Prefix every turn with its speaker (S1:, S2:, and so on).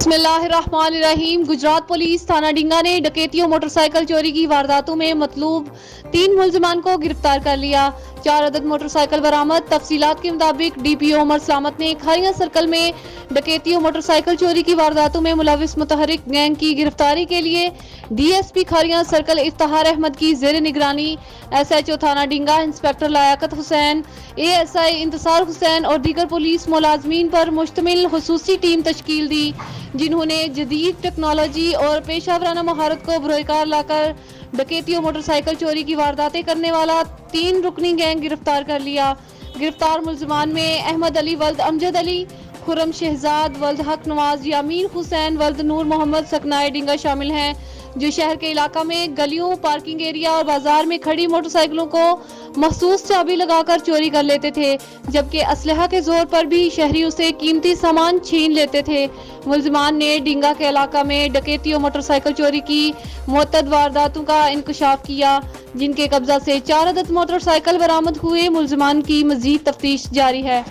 S1: बिस्मिल्लाहिर्रहमानिर्रहीम। गुजरात पुलिस थाना डींगा ने डकैतियों मोटरसाइकिल चोरी की वारदातों में मतलूब 3 मुलजिमान को गिरफ्तार कर लिया। 4 अदद मोटरसाइकिल बरामद। तफसीलात के मुताबिक डीपीओ उमर सलामत ने खारिया सर्कल में डकैतियों मोटरसाइकिल चोरी की वारदातों में मुलविस मुतहरिक गैंग की गिरफ्तारी के लिए डीएसपी खारिया सर्कल इफ्तिखार अहमद की जेर निगरानी एसएचओ थाना डींगा, इंस्पेक्टर लायाकत हुसैन, एएसआई इंतसार हुसैन और दीगर पुलिस मुलाजमीन पर मुश्तमिल खुसूसी टीम तश्कील दी, जिन्होंने जदीद टेक्नोलॉजी और पेशा वराना महारत को बरोकार लाकर डकैतियों मोटरसाइकिल चोरी की वारदातें करने वाला 3 रुकनी गैंग गिरफ्तार कर लिया। गिरफ्तार मुलजमान में अहमद अली वल्द अमजद अली, खुरम शहजाद वल्द हक नवाज, यामीन हुसैन वल्द नूर मोहम्मद सकनाए डींगा शामिल हैं, जो शहर के इलाका में गलियों, पार्किंग एरिया और बाजार में खड़ी मोटरसाइकिलों को मखसूस चाबी लगाकर चोरी कर लेते थे, जबकि असलहा के जोर पर भी शहरियों से कीमती सामान छीन लेते थे। मुलजिमान ने डींगा के इलाका में डकैतियों मोटरसाइकिल चोरी की मुतअद्दिद वारदातों का इंकशाफ किया, जिनके कब्जा से 4 अदद मोटरसाइकिल बरामद हुए। मुलजिमान की मजीद तफ्तीश जारी है।